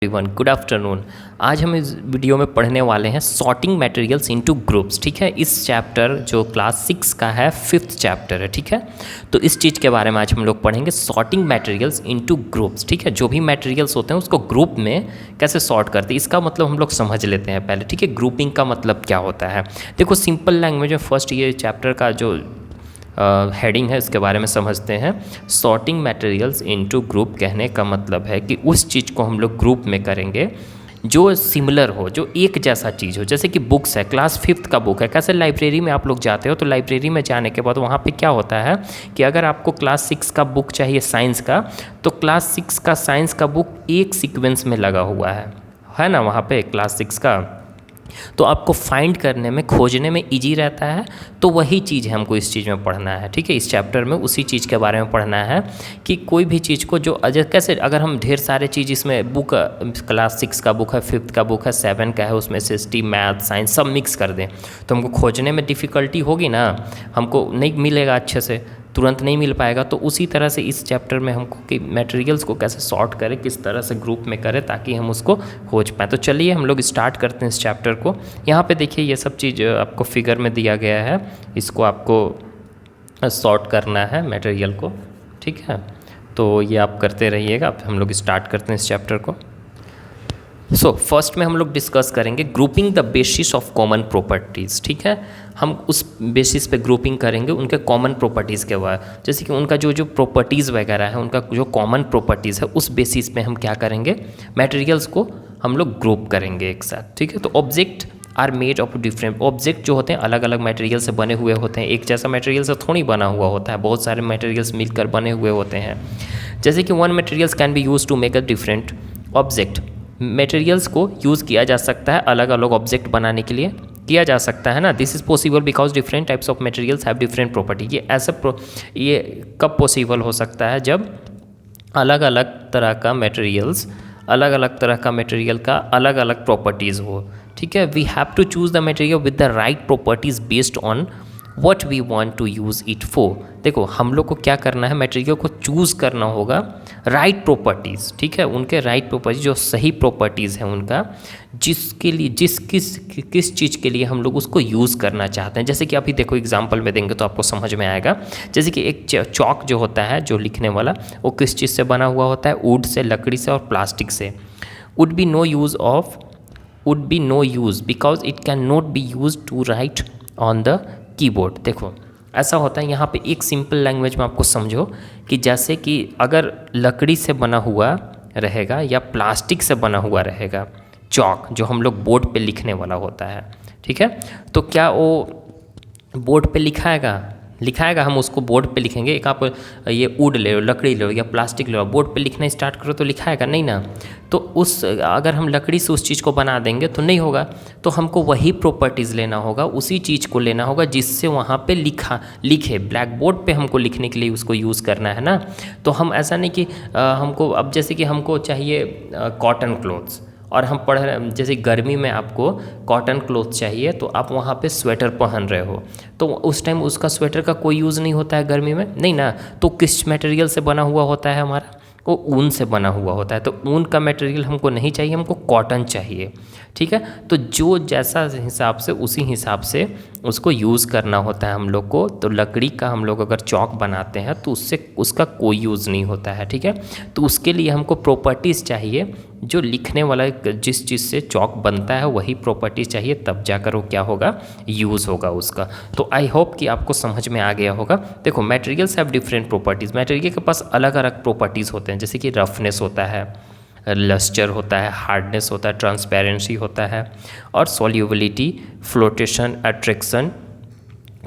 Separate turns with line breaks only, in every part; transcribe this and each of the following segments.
Everyone, good afternoon. आज हम इस वीडियो में पढ़ने वाले हैं सॉर्टिंग मटेरियल्स इनटू ग्रुप्स। ठीक है, इस चैप्टर जो क्लास 6 का है 5th चैप्टर है। ठीक है, तो इस चीज़ के बारे में आज हम लोग पढ़ेंगे, सॉर्टिंग मटेरियल्स इनटू ग्रुप्स। ठीक है, जो भी मटेरियल्स होते हैं उसको ग्रुप में कैसे सॉर्ट करते हैं, इसका मतलब हम लोग समझ लेते हैं पहले। ठीक है, ग्रुपिंग का मतलब क्या होता है। देखो, सिंपल लैंग्वेज में फर्स्ट ये चैप्टर का जो हेडिंग है इसके बारे में समझते हैं। सॉर्टिंग मटेरियल्स इनटू ग्रुप कहने का मतलब है कि उस चीज़ को हम लोग ग्रुप में करेंगे जो सिमिलर हो, जो एक जैसा चीज़ हो। जैसे कि बुक्स है, क्लास 5th का बुक है। कैसे लाइब्रेरी में आप लोग जाते हो तो लाइब्रेरी में जाने के बाद वहाँ पे क्या होता है कि अगर आपको क्लास 6 का बुक चाहिए साइंस का, तो क्लास 6 का साइंस का बुक एक सीक्वेंस में लगा हुआ है ना वहाँ पे क्लास 6 का, तो आपको फाइंड करने में, खोजने में इजी रहता है। तो वही चीज़ हमको इस चीज़ में पढ़ना है। ठीक है, इस चैप्टर में उसी चीज़ के बारे में पढ़ना है कि कोई भी चीज़ को जो कैसे, अगर हम ढेर सारे चीज़ इसमें बुक, क्लास 6 का बुक है, 5th का बुक है, 7 का है, उसमें से ST, मैथ, साइंस सब मिक्स कर दें तो हमको खोजने में डिफ़िकल्टी होगी ना, हमको नहीं मिलेगा, अच्छे से तुरंत नहीं मिल पाएगा। तो उसी तरह से इस चैप्टर में हमको कि मटेरियल्स को कैसे सॉर्ट करें, किस तरह से ग्रुप में करें ताकि हम उसको खोज पाएँ। तो चलिए हम लोग स्टार्ट करते हैं इस चैप्टर को। यहाँ पे देखिए ये सब चीज़ आपको फिगर में दिया गया है, इसको आपको सॉर्ट करना है मटेरियल को। ठीक है, तो ये आप करते रहिएगा। हम लोग स्टार्ट करते हैं इस चैप्टर को। फर्स्ट में हम लोग डिस्कस करेंगे grouping the basis of common properties. ठीक है, हम उस बेसिस पे ग्रुपिंग करेंगे उनके कॉमन प्रॉपर्टीज़ के बाद, जैसे कि उनका जो प्रॉपर्टीज़ वगैरह है, उनका जो कॉमन प्रॉपर्टीज़ है, उस बेसिस पे हम क्या करेंगे, मटेरियल्स को हम लोग ग्रुप करेंगे एक साथ। ठीक है, तो object are made of different, object जो होते हैं अलग अलग मटेरियल से बने हुए होते हैं, एक जैसा मटेरियल से थोड़ी बना हुआ होता है, बहुत सारे मटेरियल्स मिलकर बने हुए होते हैं। जैसे कि one materials can be use to make a different object, materials को यूज़ किया जा सकता है अलग अलग ऑब्जेक्ट बनाने के लिए, किया जा सकता है ना। This is possible because different types of materials have different property. ये कब पॉसिबल हो सकता है, जब अलग अलग तरह का मटेरियल्स, अलग अलग तरह का मटेरियल का अलग अलग प्रॉपर्टीज़ हो। ठीक है, we have to choose the material with the right properties based on what we want to use it for. देखो, हम लोग को क्या करना है, मटेरियल को चूज़ करना होगा राइट प्रॉपर्टीज़। ठीक है, उनके राइट प्रॉपर्टीज, जो सही प्रॉपर्टीज़ हैं उनका, जिसके लिए किस चीज़ के लिए हम लोग उसको यूज़ करना चाहते हैं। जैसे कि अभी देखो एग्जांपल में देंगे तो आपको समझ में आएगा। जैसे कि एक चौक जो होता है, जो लिखने वाला, वो किस चीज़ से बना हुआ होता है, वुड से, लकड़ी से और प्लास्टिक से। Would be no use because it can not be use to write on the keyboard. देखो ऐसा होता है, यहाँ पे एक सिंपल लैंग्वेज में आपको समझो कि जैसे कि अगर लकड़ी से बना हुआ रहेगा या प्लास्टिक से बना हुआ रहेगा चॉक, जो हम लोग बोर्ड पे लिखने वाला होता है, ठीक है, तो क्या वो बोर्ड पे लिखाएगा, हम उसको बोर्ड पे लिखेंगे। एक आप ये वुड ले लो, लकड़ी ले लो या प्लास्टिक ले लो, बोर्ड पे लिखना स्टार्ट करो तो लिखाएगा नहीं ना। तो अगर हम लकड़ी से उस चीज़ को बना देंगे तो नहीं होगा। तो हमको वही प्रॉपर्टीज़ लेना होगा, उसी चीज़ को लेना होगा जिससे वहाँ पे लिखे, ब्लैक बोर्ड पे हमको लिखने के लिए उसको यूज़ करना है ना। तो हम ऐसा नहीं कि हमको, अब जैसे कि हमको चाहिए कॉटन क्लॉथ्स, और हम पढ़ रहे, जैसे गर्मी में आपको कॉटन क्लॉथ चाहिए तो आप वहाँ पे स्वेटर पहन रहे हो, तो उस टाइम उसका स्वेटर का कोई यूज़ नहीं होता है गर्मी में, नहीं ना। तो किस मटेरियल से बना हुआ होता है हमारा, वो ऊन से बना हुआ होता है। तो ऊन का मटेरियल हमको नहीं चाहिए, हमको कॉटन चाहिए। ठीक है, तो जो जैसा हिसाब से उसी हिसाब से उसको यूज़ करना होता है हम लोग को। तो लकड़ी का हम लोग अगर चौक बनाते हैं तो उसका कोई यूज़ नहीं होता है। ठीक है, तो उसके लिए हमको प्रॉपर्टीज़ चाहिए, जो लिखने वाला जिस चीज़ से चौक बनता है वही प्रॉपर्टीज़ चाहिए, तब जाकर वो क्या होगा, यूज़ होगा उसका। तो आई होप कि आपको समझ में आ गया होगा। देखो, materials have different properties, material के पास अलग अलग प्रॉपर्टीज़ होते हैं, जैसे कि रफनेस होता है, लस्टर होता है, हार्डनेस होता है, ट्रांसपेरेंसी होता है, और solubility, flotation, attraction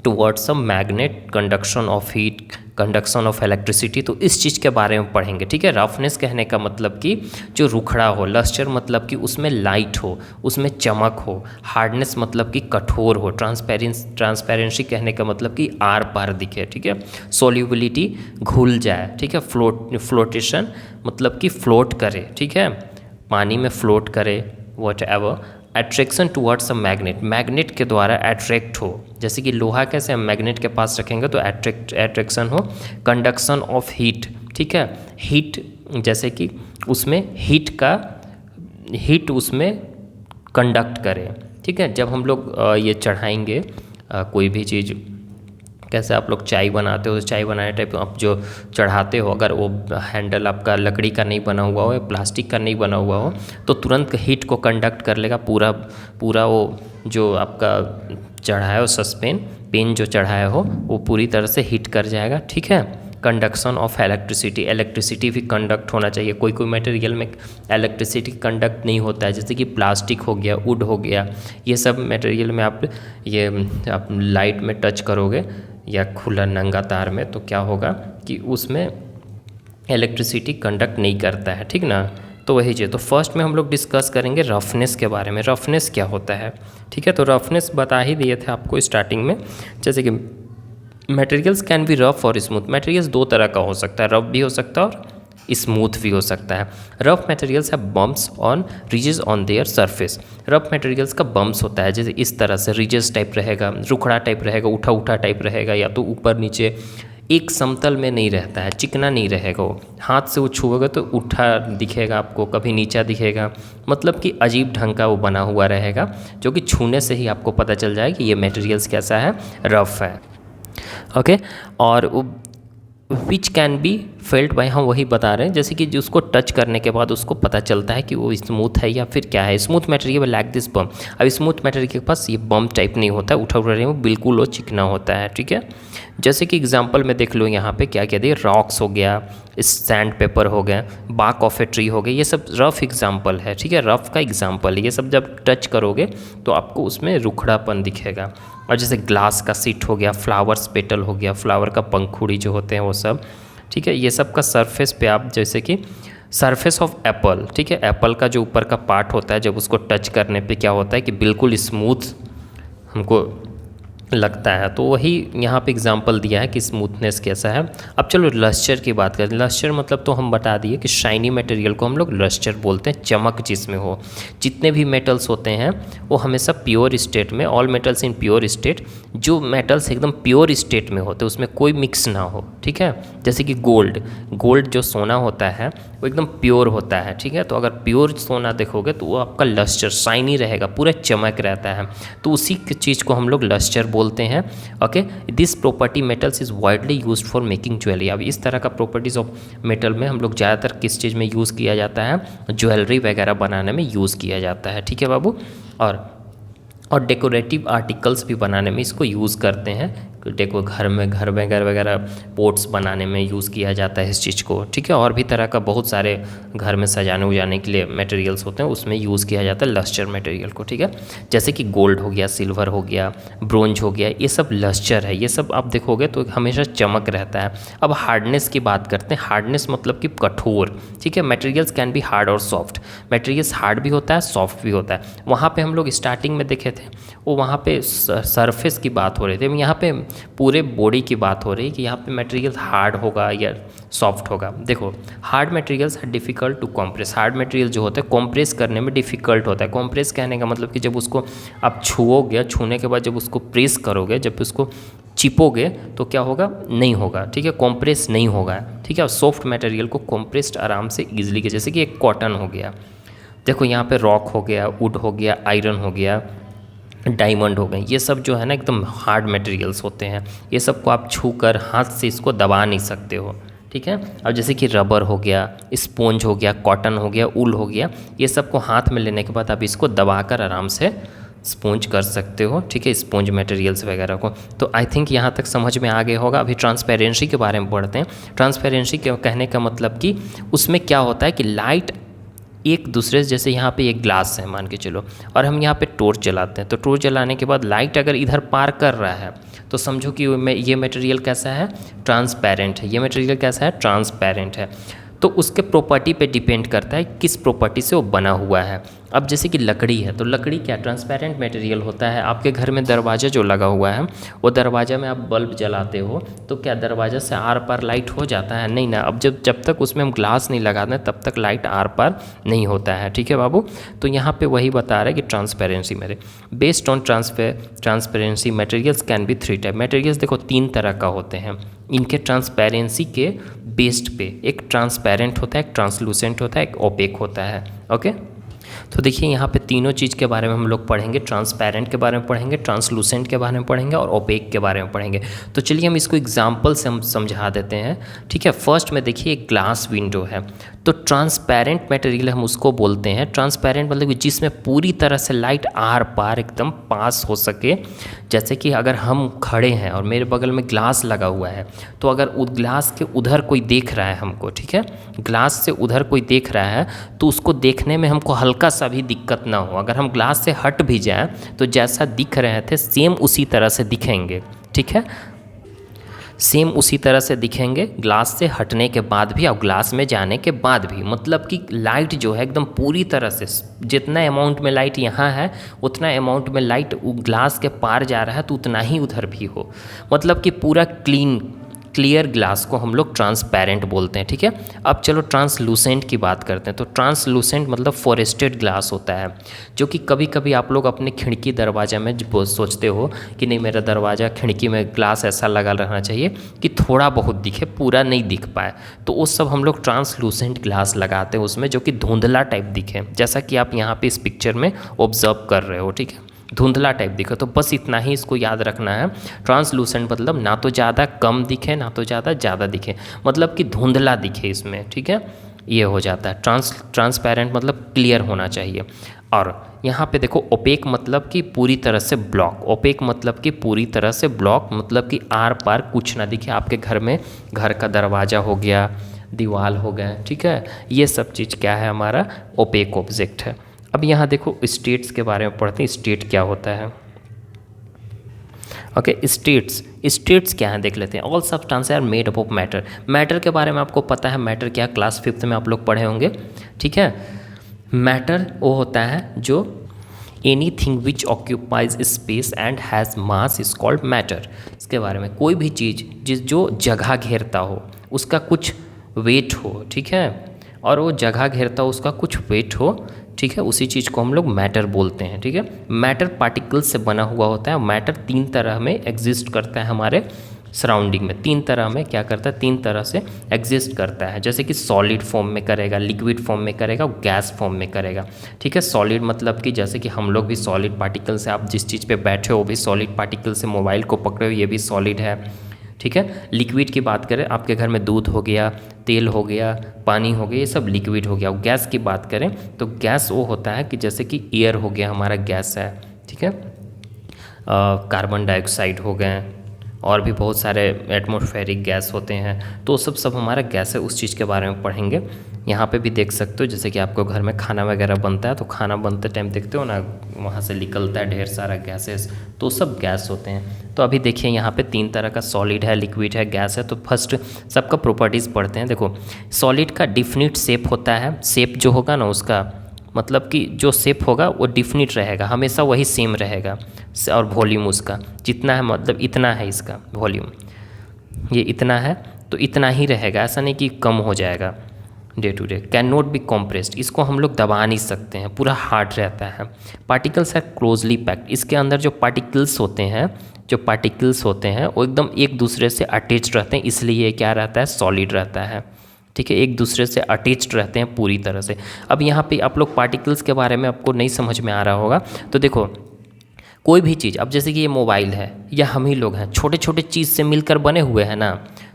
towards a magnet, conduction of heat, conduction of electricity. तो इस चीज़ के बारे में पढ़ेंगे। ठीक है, रफनेस कहने का मतलब कि जो रुखड़ा हो, लस्टर मतलब कि उसमें लाइट हो, उसमें चमक हो, हार्डनेस मतलब कि कठोर हो, ट्रांसपेरेंसी कहने का मतलब कि आर पार दिखे। ठीक है, सॉल्युबिलिटी घुल जाए। ठीक है, फ्लोटेशन मतलब कि फ्लोट करे, ठीक है, पानी में फ्लोट करे, what ever. Attraction towards a magnet, magnet के द्वारा अट्रैक्ट हो, जैसे कि लोहा कैसे हम मैग्नेट के पास रखेंगे तो अट्रैक्शन हो। कंडक्शन ऑफ हीट, ठीक है, हीट जैसे कि उसमें हीट का हीट उसमें कंडक्ट करे। ठीक है, जब हम लोग ये चढ़ाएंगे कोई भी चीज़, कैसे आप लोग चाय बनाते हो तो चाय बनाने टाइप आप जो चढ़ाते हो, अगर वो हैंडल आपका लकड़ी का नहीं बना हुआ हो या प्लास्टिक का नहीं बना हुआ हो तो तुरंत हीट को कंडक्ट कर लेगा। पूरा पूरा वो जो आपका चढ़ाया हो सस्पेन पेन जो चढ़ाया हो वो पूरी तरह से हीट कर जाएगा। ठीक है, कंडक्शन ऑफ इलेक्ट्रिसिटी, इलेक्ट्रिसिटी भी कंडक्ट होना चाहिए। कोई कोई मटेरियल में इलेक्ट्रिसिटी कंडक्ट नहीं होता है, जैसे कि प्लास्टिक हो गया, वुड हो गया, ये सब मटेरियल में आप लाइट में टच करोगे या खुला नंगा तार में तो क्या होगा कि उसमें इलेक्ट्रिसिटी कंडक्ट नहीं करता है। ठीक ना, तो वही चीज़। तो फर्स्ट में हम लोग डिस्कस करेंगे रफनेस के बारे में। रफनेस क्या होता है? ठीक है, तो रफनेस बता ही दिए थे आपको स्टार्टिंग में, जैसे कि मटेरियल्स कैन बी रफ और स्मूथ। मटेरियल्स दो तरह का हो सकता है, रफ भी हो सकता है और स्मूथ भी हो सकता है। Rough materials have bumps on ridges on their surface. Rough materials का बम्प्स होता है, जैसे इस तरह से रिजेस टाइप रहेगा, रुखड़ा टाइप रहेगा, उठा उठा टाइप रहेगा, या तो ऊपर नीचे, एक समतल में नहीं रहता है, चिकना नहीं रहेगा। वो हाथ से वो छुओगे तो उठा दिखेगा आपको, कभी नीचा दिखेगा, मतलब कि अजीब ढंग का वो बना हुआ रहेगा, जो कि छूने से ही आपको पता चल जाए कि ये मटेरियल्स कैसा है, रफ है। ओके, और which can be felt by, हम वही बता रहे हैं, जैसे कि उसको टच करने के बाद उसको पता चलता है कि वो स्मूथ है या फिर क्या है। स्मूथ मटेरियल लाइक दिस बम। अब स्मूथ मटेरियल के पास ये बम टाइप नहीं होता है, उठा रहे में बिल्कुल वो चिकना होता है। ठीक है, जैसे कि एग्जांपल में देख लो यहाँ पे क्या क्या दिए, रॉक्स हो गया, सैंड पेपर हो गया, बार्क ऑफ ए ट्री हो गया, ये सब रफ एग्जाम्पल है। ठीक है, रफ का एग्जाम्पल है। ये सब जब टच करोगे तो आपको उसमें रुखड़ापन दिखेगा। और जैसे ग्लास का सीट हो गया, फ्लावर्स पेटल हो गया, फ्लावर का पंखुड़ी जो होते हैं वो सब। ठीक है, ये सब का सरफेस पे आप, जैसे कि सरफेस ऑफ एप्पल, ठीक है, एप्पल का जो ऊपर का पार्ट होता है, जब उसको टच करने पे क्या होता है कि बिल्कुल स्मूथ हमको लगता है। तो वही यहाँ पे एग्जांपल दिया है कि स्मूथनेस कैसा है। अब चलो लस्चर की बात करें। लस्चर मतलब तो हम बता दिए कि शाइनी मटेरियल को हम लोग लस्चर बोलते हैं, चमक जिसमें हो। जितने भी मेटल्स होते हैं वो हमेशा प्योर स्टेट में, all metals in pure state, जो मेटल्स एकदम प्योर स्टेट में होते हैं उसमें कोई मिक्स ना हो। ठीक है, जैसे कि गोल्ड, गोल्ड जो सोना होता है वो एकदम प्योर होता है। ठीक है, तो अगर प्योर सोना देखोगे तो वो आपका लस्चर शाइनी रहेगा, पूरा चमक रहता है, तो उसी चीज़ को हम लोग लस्चर बोलते हैं। Okay, this property metals is widely used for making jewellery. अब इस तरह का प्रॉपर्टीज़ ऑफ मेटल में हम लोग ज़्यादातर किस चीज़ में यूज़ किया जाता है, ज्वेलरी वगैरह बनाने में यूज़ किया जाता है। ठीक है बाबू, और डेकोरेटिव आर्टिकल्स भी बनाने में इसको यूज़ करते हैं। देखो घर वगैरह पोट्स बनाने में यूज़ किया जाता है इस चीज़ को। ठीक है, और भी तरह का बहुत सारे घर में सजाने उजाने के लिए मटेरियल्स होते हैं, उसमें यूज़ किया जाता है लस्चर मटेरियल को। ठीक है, जैसे कि गोल्ड हो गया, सिल्वर हो गया, ब्रोंज हो गया, ये सब लस्चर है। ये सब आप देखोगे तो हमेशा चमक रहता है। अब हार्डनेस की बात करते हैं। हार्डनेस मतलब कि कठोर। ठीक है, मटेरियल्स कैन बी हार्ड और सॉफ्ट। मटेरियल्स हार्ड भी होता है, सॉफ्ट भी होता है। वहाँ पे हम लोग स्टार्टिंग में देखे थे, वो वहाँ पे सरफेस की बात हो रही थी, यहाँ पे पूरे बॉडी की बात हो रही है कि यहाँ पे मटेरियल हार्ड होगा या सॉफ्ट होगा। देखो, हार्ड मटेरियल्स है difficult to compress. Hard material जो होता है कॉम्प्रेस करने में डिफ़िकल्ट होता है। कॉम्प्रेस कहने का मतलब कि जब उसको आप छुओगे, छूने के बाद जब उसको प्रेस करोगे, जब उसको चिपोगे तो क्या होगा, नहीं होगा। ठीक है, कॉम्प्रेस नहीं होगा। ठीक है, और सॉफ्ट मटेरियल को कॉम्प्रेस्ड आराम से ईजिली के, जैसे कि एक कॉटन हो गया, देखो यहाँ पे रॉक हो गया, वुड हो गया, आयरन हो गया, डायमंड हो गए, ये सब जो है ना एकदम हार्ड मटेरियल्स होते हैं। ये सब को आप छू कर हाथ से इसको दबा नहीं सकते हो। ठीक है, अब जैसे कि रबर हो गया, स्पॉन्ज हो गया, कॉटन हो गया, ऊल हो गया, ये सब को हाथ में लेने के बाद आप इसको दबाकर आराम से स्पॉन्ज कर सकते हो। ठीक है, स्पॉन्ज मटेरियल्स वगैरह को। तो आई थिंक यहाँ तक समझ में आ गया होगा। अभी ट्रांसपेरेंसी के बारे में पढ़ते हैं। ट्रांसपेरेंसी के कहने का मतलब कि उसमें क्या होता है कि लाइट एक दूसरे से, जैसे यहाँ पे एक ग्लास है मान के चलो, और हम यहाँ पे टॉर्च जलाते हैं, तो टॉर्च जलाने के बाद लाइट अगर इधर पार कर रहा है तो समझो कि ये मटेरियल कैसा है, ट्रांसपेरेंट है। ये मटेरियल कैसा है, ट्रांसपेरेंट है। तो उसके प्रॉपर्टी पे डिपेंड करता है किस प्रॉपर्टी से वो बना हुआ है। अब जैसे कि लकड़ी है, तो लकड़ी क्या ट्रांसपेरेंट मटेरियल होता है। आपके घर में दरवाज़ा जो लगा हुआ है, वो दरवाज़ा में आप बल्ब जलाते हो तो क्या दरवाज़ा से आर पार लाइट हो जाता है, नहीं ना। अब जब तक उसमें हम ग्लास नहीं लगाते हैं तब तक लाइट आर पार नहीं होता है। ठीक है बाबू, तो यहाँ पे वही बता रहा है कि ट्रांसपेरेंसी मेरे based on transparency materials can B 3 type. Materials देखो 3 तरह का होते हैं। इनके ट्रांसपेरेंसी के बेस्ड पे एक ट्रांसपेरेंट होता है, एक ट्रांसलूसेंट होता है, एक ओपेक होता है। ओके, तो देखिए यहाँ पे तीनों चीज़ के बारे में हम लोग पढ़ेंगे, ट्रांसपेरेंट के बारे में पढ़ेंगे, ट्रांसलूसेंट के बारे में पढ़ेंगे और ओपेक के बारे में पढ़ेंगे। तो चलिए हम इसको एग्जाम्पल से हम समझा देते हैं, ठीक है। फर्स्ट में देखिए एक ग्लास विंडो है, तो ट्रांसपेरेंट मटेरियल हम उसको बोलते हैं। ट्रांसपेरेंट मतलब जिसमें पूरी तरह से लाइट आर पार एकदम पास हो सके। जैसे कि अगर हम खड़े हैं और मेरे बगल में ग्लास लगा हुआ है, तो अगर उस ग्लास के उधर कोई देख रहा है हमको, ठीक है, ग्लास से उधर कोई देख रहा है, तो उसको देखने में हमको हल्का सा भी दिक्कत ना हो। अगर हम ग्लास से हट भी जाए तो जैसा दिख रहे थे सेम उसी तरह से दिखेंगे, ठीक है, सेम उसी तरह से दिखेंगे ग्लास से हटने के बाद भी और ग्लास में जाने के बाद भी। मतलब कि लाइट जो है एकदम पूरी तरह से, जितना अमाउंट में लाइट यहाँ है उतना अमाउंट में लाइट ग्लास के पार जा रहा है, तो उतना ही उधर भी हो। मतलब कि पूरा क्लियर ग्लास को हम लोग ट्रांसपेरेंट बोलते हैं, ठीक है। अब चलो ट्रांसलूसेंट की बात करते हैं। तो ट्रांसलूसेंट मतलब फॉरेस्टेड ग्लास होता है, जो कि कभी कभी आप लोग अपने खिड़की दरवाजा में सोचते हो कि नहीं मेरा दरवाज़ा खिड़की में ग्लास ऐसा लगा रहना चाहिए कि थोड़ा बहुत दिखे, पूरा नहीं दिख पाए, तो वो सब हम लोग ट्रांसलूसेंट ग्लास लगाते हैं उसमें, जो कि धुंधला टाइप दिखे, जैसा कि आप यहाँ पे इस पिक्चर में ऑब्जर्व कर रहे हो, ठीक है, धुंधला टाइप दिखे। तो बस इतना ही इसको याद रखना है। ट्रांसलूसेंट मतलब ना तो ज़्यादा कम दिखे ना तो ज़्यादा दिखे, मतलब कि धुंधला दिखे इसमें, ठीक है, ये हो जाता है। ट्रांसपेरेंट मतलब क्लियर होना चाहिए। और यहाँ पे देखो ओपेक मतलब कि पूरी तरह से ब्लॉक, ओपेक मतलब कि पूरी तरह से ब्लॉक, मतलब कि आर पार कुछ ना दिखे। आपके घर में घर का दरवाज़ा हो गया, दीवार हो गया, ठीक है, ये सब चीज़ क्या है, हमारा ओपेक ऑब्जेक्ट है। अब यहाँ देखो स्टेट्स के बारे में पढ़ते हैं, स्टेट क्या होता है। ओके, स्टेट्स क्या है देख लेते हैं। All substances are made up of matter. Matter के बारे में आपको पता है, मैटर क्या, क्लास 5th में आप लोग पढ़े होंगे, ठीक है। मैटर वो होता है जो anything which occupies space and has mass is called matter. इसके बारे में कोई भी चीज़ जो जगह घेरता हो, उसका कुछ वेट हो, ठीक है, और वो जगह घेरता हो उसका कुछ वेट हो, ठीक है, उसी चीज़ को हम लोग मैटर बोलते हैं, ठीक है। मैटर पार्टिकल्स से बना हुआ होता है। मैटर 3 तरह में एग्जिस्ट करता है हमारे सराउंडिंग में, 3 तरह में क्या करता है, 3 तरह से एग्जिस्ट करता है। जैसे कि सॉलिड फॉर्म में करेगा, लिक्विड फॉर्म में करेगा, गैस फॉर्म में करेगा, ठीक है। सॉलिड मतलब कि जैसे कि हम लोग भी सॉलिड पार्टिकल से, आप जिस चीज़ पे बैठे हो वो भी सॉलिड पार्टिकल से, मोबाइल को पकड़े हो ये भी सॉलिड है, ठीक है। लिक्विड की बात करें, आपके घर में दूध हो गया, तेल हो गया, पानी हो गया, ये सब लिक्विड हो गया। और गैस की बात करें तो गैस वो होता है कि जैसे कि एयर हो गया हमारा गैस है, ठीक है, कार्बन डाइऑक्साइड हो गए, और भी बहुत सारे एटमॉस्फेरिक गैस होते हैं, तो सब हमारा गैस है, उस चीज़ के बारे में पढ़ेंगे। यहाँ पे भी देख सकते हो, जैसे कि आपको घर में खाना वगैरह बनता है, तो खाना बनते टाइम देखते हो ना, वहाँ से निकलता है ढेर सारा गैसेस, तो सब गैस होते हैं। तो अभी देखिए यहाँ पे 3 तरह का सॉलिड है, लिक्विड है, गैस है। तो फर्स्ट सबका प्रॉपर्टीज़ पढ़ते हैं। देखो सॉलिड का डिफिनिट शेप होता है, शेप जो होगा ना उसका, मतलब कि जो शेप होगा वो डिफिनिट रहेगा, हमेशा वही सेम रहेगा, और वॉल्यूम उसका जितना है, मतलब इतना है इसका वॉल्यूम, ये इतना है तो इतना ही रहेगा, ऐसा नहीं कि कम हो जाएगा day to day. Can not be compressed, इसको हम लोग दबा नहीं सकते हैं, पूरा हार्ड रहता है। पार्टिकल्स आर क्लोजली पैक्ड, इसके अंदर जो पार्टिकल्स होते हैं वो एकदम एक दूसरे से अटैच्ड रहते हैं, इसलिए ये क्या रहता है, सॉलिड रहता है, ठीक है, एक दूसरे से अटैच्ड रहते हैं पूरी तरह से। अब यहाँ पे आप लोग पार्टिकल्स के बारे में आपको नहीं समझ में आ रहा होगा, तो देखो कोई भी चीज़, अब जैसे कि ये मोबाइल है या हम ही लोग हैं, छोटे छोटे चीज़ से मिलकर बने हुए हैं ना,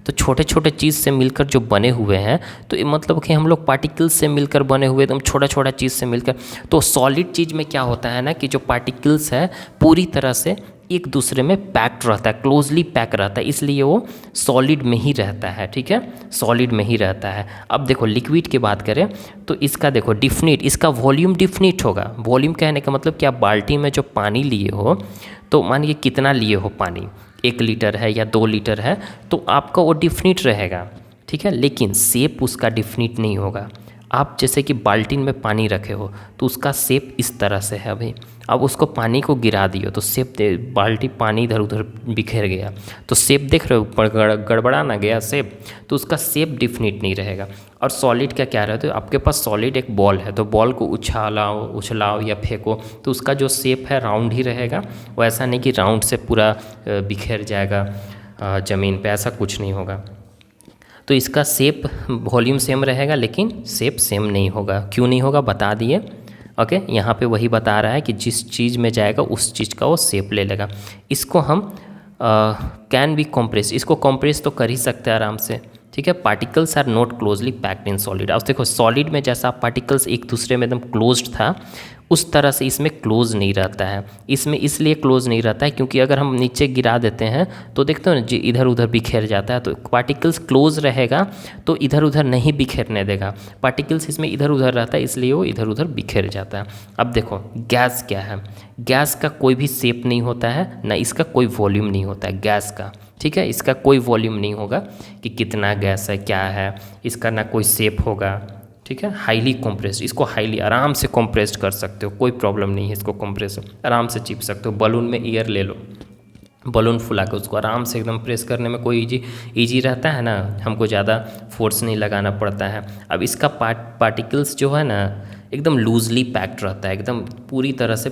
तो छोटे छोटे चीज़ से मिलकर जो बने हुए हैं, तो ये मतलब कि हम लोग पार्टिकल्स से मिलकर बने हुए, एकदम छोटा छोटा चीज़ से मिलकर। तो सॉलिड चीज़ में क्या होता है ना कि जो पार्टिकल्स है पूरी तरह से एक दूसरे में पैक्ड रहता है, क्लोजली पैक रहता है, इसलिए वो सॉलिड में ही रहता है, ठीक है, सॉलिड में ही रहता है। अब देखो लिक्विड की बात करें तो इसका देखो डिफिनिट, इसका वॉल्यूम डिफिनिट होगा। वॉल्यूम कहने का मतलब कि आप बाल्टी में जो पानी लिए हो, तो मानिए कितना लिए हो पानी, 1 लीटर है या 2 लीटर है, तो आपका वो डिफिनिट रहेगा, ठीक है, लेकिन शेप उसका डिफिनिट नहीं होगा। आप जैसे कि बाल्टी में पानी रखे हो तो उसका शेप इस तरह से है, अभी अब उसको पानी को गिरा दियो तो शेप बाल्टी पानी इधर उधर बिखेर गया, तो शेप देख रहे हो, ऊपर गड़बड़ा ना गया शेप, तो उसका शेप डिफिनिट नहीं रहेगा। और सॉलिड का क्या रहता है, आपके पास सॉलिड एक बॉल है, तो बॉल को उछलाओ या फेंको तो उसका जो शेप है राउंड ही रहेगा, वो ऐसा नहीं कि राउंड से पूरा बिखेर जाएगा ज़मीन पे, ऐसा कुछ नहीं होगा। तो इसका शेप वॉल्यूम सेम रहेगा लेकिन शेप सेम नहीं होगा। क्यों नहीं होगा बता दिए, ओके, यहाँ पे वही बता रहा है कि जिस चीज़ में जाएगा उस चीज़ का वो शेप ले लेगा। इसको हम कैन बी कॉम्प्रेस, इसको कॉम्प्रेस तो कर ही सकते हैं आराम से, ठीक है। Particles are not closely packed in solid. अब देखो सॉलिड में जैसा पार्टिकल्स एक दूसरे में एकदम क्लोज्ड था, उस तरह से इसमें क्लोज नहीं रहता है। इसमें इसलिए क्लोज नहीं रहता है क्योंकि अगर हम नीचे गिरा देते हैं तो देखते हो ना जी, इधर उधर बिखेर जाता है। तो पार्टिकल्स क्लोज रहेगा तो इधर उधर नहीं बिखेरने देगा। पार्टिकल्स इसमें इधर उधर रहता है इसलिए वो इधर उधर बिखेर जाता है। अब देखो गैस क्या है, गैस का कोई भी शेप नहीं होता है, ना इसका कोई वॉल्यूम नहीं होता है गैस का, ठीक है। इसका कोई वॉल्यूम नहीं होगा कि कितना गैस है क्या है, इसका ना कोई शेप होगा, ठीक है। हाईली कॉम्प्रेस्ड, इसको हाईली आराम से कॉम्प्रेस्ड कर सकते हो, कोई प्रॉब्लम नहीं है। इसको कॉम्प्रेस आराम से चिप सकते हो। बलून में एयर ले लो, बलून फुला के उसको आराम से एकदम प्रेस करने में कोई इजी रहता है ना, हमको ज़्यादा फोर्स नहीं लगाना पड़ता है। अब इसका पार्टिकल्स जो है ना एकदम लूजली पैक्ड रहता है, एकदम पूरी तरह से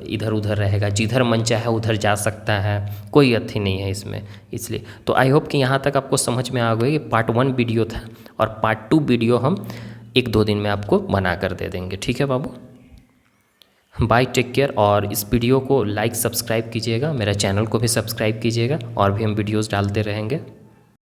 इधर उधर रहेगा, जिधर मन चाहे उधर जा सकता है, कोई अथी नहीं है इसमें। इसलिए तो आई होप कि यहाँ तक आपको समझ में आ गई। पार्ट 1 वीडियो था और पार्ट 2 वीडियो हम 1-2 दिन में आपको बना कर दे देंगे, ठीक है बाबू। Bye, take care. और इस वीडियो को लाइक सब्सक्राइब कीजिएगा, मेरा चैनल को भी सब्सक्राइब कीजिएगा, और भी हम वीडियोस डालते रहेंगे।